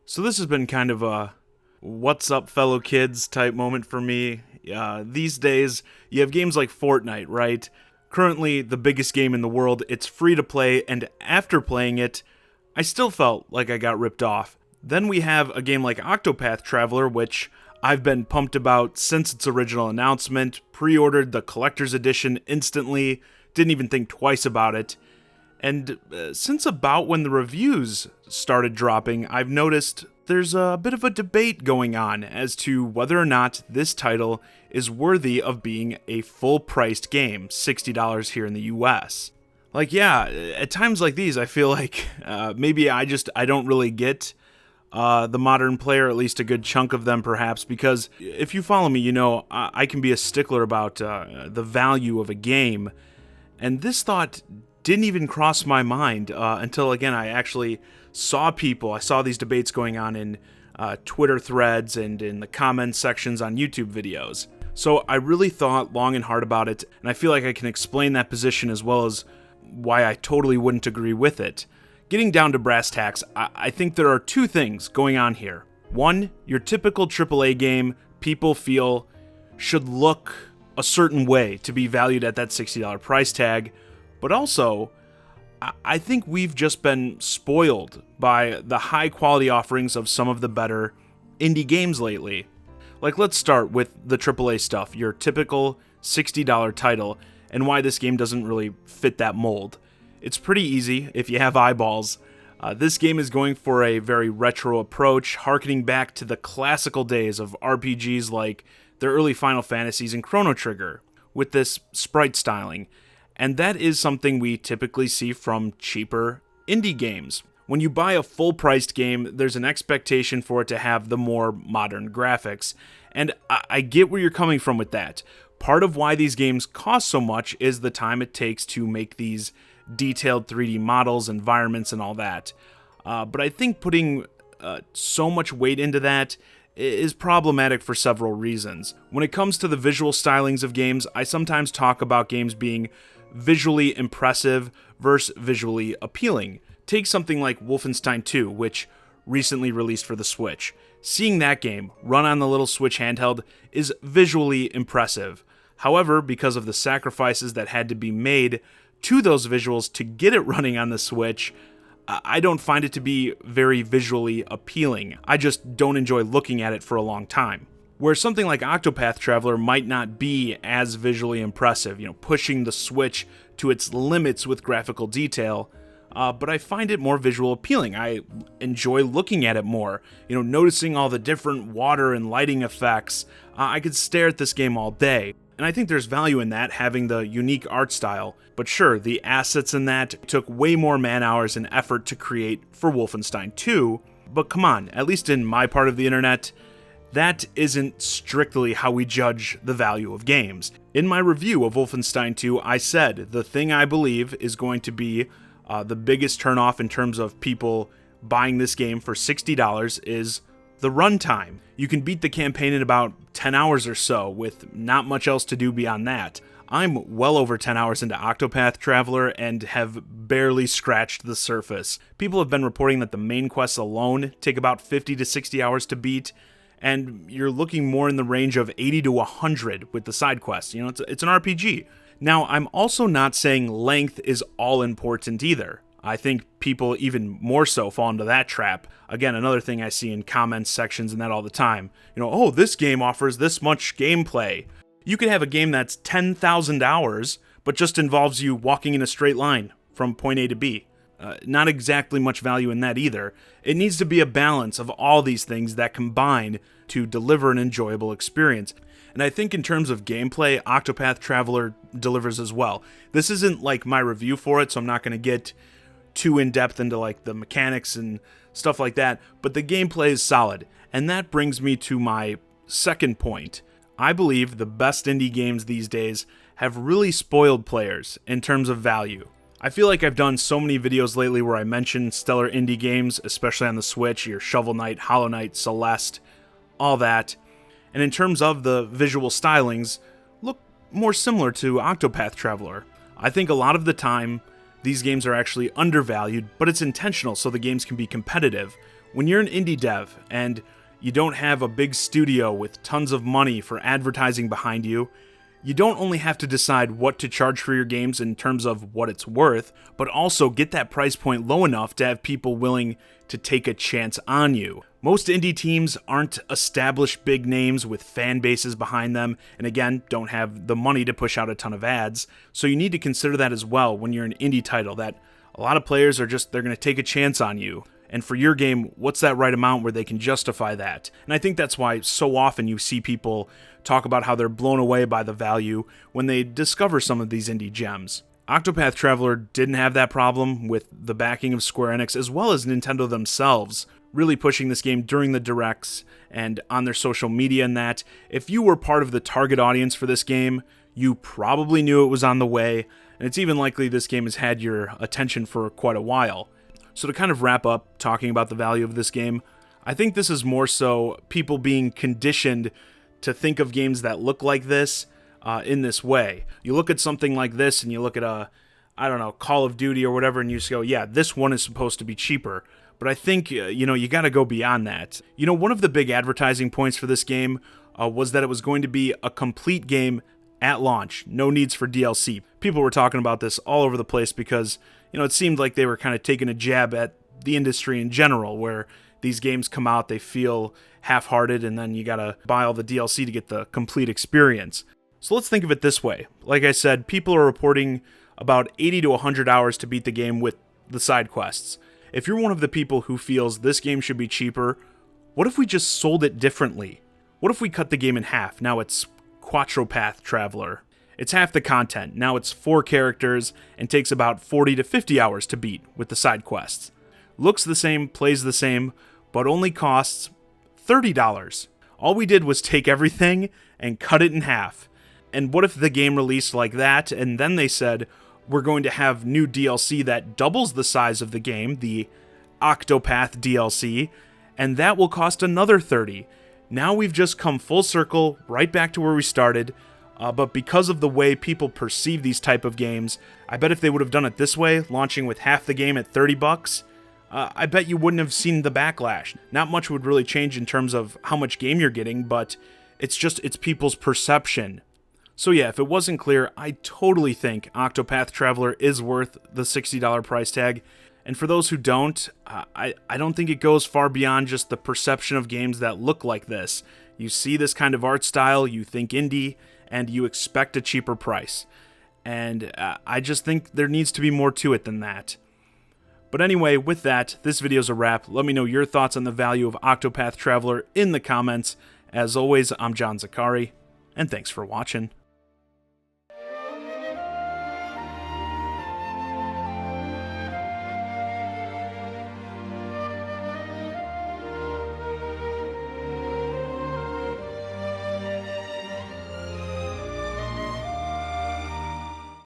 So this has been kind of a what's up fellow kids type moment for me. These days, you have games like Fortnite, right? Currently the biggest game in the world, it's free to play, and after playing it, I still felt like I got ripped off. Then we have a game like Octopath Traveler, which I've been pumped about since its original announcement, pre-ordered the collector's edition instantly, didn't even think twice about it. And since about when the reviews started dropping, I've noticed there's a bit of a debate going on as to whether or not this title is worthy of being a full-priced game, $60 here in the US. Like, yeah, at times like these, I feel like maybe I don't really get the modern player, at least a good chunk of them perhaps, because if you follow me, you know I can be a stickler about the value of a game, and this thought didn't even cross my mind until, again, I actually saw these debates going on in Twitter threads and in the comment sections on YouTube videos. So I really thought long and hard about it, and I feel like I can explain that position as well as why I totally wouldn't agree with it. Getting down to brass tacks, I think there are two things going on here. One, your typical AAA game, people feel should look a certain way to be valued at that $60 price tag. But also, I think we've just been spoiled by the high quality offerings of some of the better indie games lately. Like, let's start with the AAA stuff, your typical $60 title, and why this game doesn't really fit that mold. It's pretty easy if you have eyeballs. This game is going for a very retro approach, harkening back to the classical days of RPGs like the early Final Fantasies and Chrono Trigger, with this sprite styling. And that is something we typically see from cheaper indie games. When you buy a full-priced game, there's an expectation for it to have the more modern graphics. And I get where you're coming from with that. Part of why these games cost so much is the time it takes to make these detailed 3D models, environments, and all that. But I think putting so much weight into that is problematic for several reasons. When it comes to the visual stylings of games, I sometimes talk about games being visually impressive versus visually appealing. Take something like Wolfenstein 2, which recently released for the Switch. Seeing that game run on the little Switch handheld is visually impressive. However, because of the sacrifices that had to be made to those visuals to get it running on the Switch, I don't find it to be very visually appealing. I just don't enjoy looking at it for a long time. Where something like Octopath Traveler might not be as visually impressive, pushing the Switch to its limits with graphical detail, but I find it more visual appealing. I enjoy looking at it more, noticing all the different water and lighting effects. I could stare at this game all day. And I think there's value in that, having the unique art style. But sure, the assets in that took way more man-hours and effort to create for Wolfenstein 2. But come on, at least in my part of the internet, that isn't strictly how we judge the value of games. In my review of Wolfenstein 2, I said the thing I believe is going to be the biggest turnoff in terms of people buying this game for $60 is the runtime. You can beat the campaign in about 10 hours or so, with not much else to do beyond that. I'm well over 10 hours into Octopath Traveler and have barely scratched the surface. People have been reporting that the main quests alone take about 50 to 60 hours to beat, and you're looking more in the range of 80 to 100 with the side quests. It's an RPG. Now, I'm also not saying length is all important either. I think people even more so fall into that trap. Again, another thing I see in comments sections and that all the time. Oh, this game offers this much gameplay. You could have a game that's 10,000 hours, but just involves you walking in a straight line from point A to B. Not exactly much value in that either. It needs to be a balance of all these things that combine to deliver an enjoyable experience. And I think in terms of gameplay, Octopath Traveler delivers as well. This isn't like my review for it, so I'm not going to get too in-depth into like the mechanics and stuff like that, but the gameplay is solid. And that brings me to my second point. I believe the best indie games these days have really spoiled players in terms of value. I feel like I've done so many videos lately where I mention stellar indie games, especially on the Switch, your Shovel Knight, Hollow Knight, Celeste, all that. And in terms of the visual stylings, look more similar to Octopath Traveler. I think a lot of the time, these games are actually undervalued, but it's intentional so the games can be competitive. When you're an indie dev and you don't have a big studio with tons of money for advertising behind you, you don't only have to decide what to charge for your games in terms of what it's worth, but also get that price point low enough to have people willing to take a chance on you. Most indie teams aren't established big names with fan bases behind them, and again, don't have the money to push out a ton of ads, so you need to consider that as well when you're an indie title, that a lot of players are they're going to take a chance on you. And for your game, what's that right amount where they can justify that? And I think that's why so often you see people talk about how they're blown away by the value when they discover some of these indie gems. Octopath Traveler didn't have that problem with the backing of Square Enix as well as Nintendo themselves, really pushing this game during the directs and on their social media and that. If you were part of the target audience for this game, you probably knew it was on the way, and it's even likely this game has had your attention for quite a while. So to kind of wrap up talking about the value of this game, I think this is more so people being conditioned to think of games that look like this in this way. You look at something like this and you look at Call of Duty or whatever, and you just go, yeah, this one is supposed to be cheaper. But I think, you got to go beyond that. One of the big advertising points for this game was that it was going to be a complete game at launch, no needs for DLC. People were talking about this all over the place because it seemed like they were kind of taking a jab at the industry in general, where these games come out, they feel half-hearted, and then you gotta buy all the DLC to get the complete experience. So let's think of it this way. Like I said, people are reporting about 80 to 100 hours to beat the game with the side quests. If you're one of the people who feels this game should be cheaper, what if we just sold it differently? What if we cut the game in half? Now it's Octopath Traveler. It's half the content. Now it's 4 characters and takes about 40 to 50 hours to beat with the side quests. Looks the same, plays the same, but only costs $30. All we did was take everything and cut it in half. And what if the game released like that, and then they said, we're going to have new DLC that doubles the size of the game, the Octopath DLC, and that will cost another $30. Now we've just come full circle, right back to where we started. But because of the way people perceive these type of games, I bet if they would have done it this way, launching with half the game at $30, I bet you wouldn't have seen the backlash. Not much would really change in terms of how much game you're getting, but it's people's perception. So yeah, if it wasn't clear, I totally think Octopath Traveler is worth the $60 price tag. And for those who don't, I don't think it goes far beyond just the perception of games that look like this. You see this kind of art style, you think indie, and you expect a cheaper price. And I just think there needs to be more to it than that. But anyway, with that, this video's a wrap. Let me know your thoughts on the value of Octopath Traveler in the comments. As always, I'm John Zakari, and thanks for watching.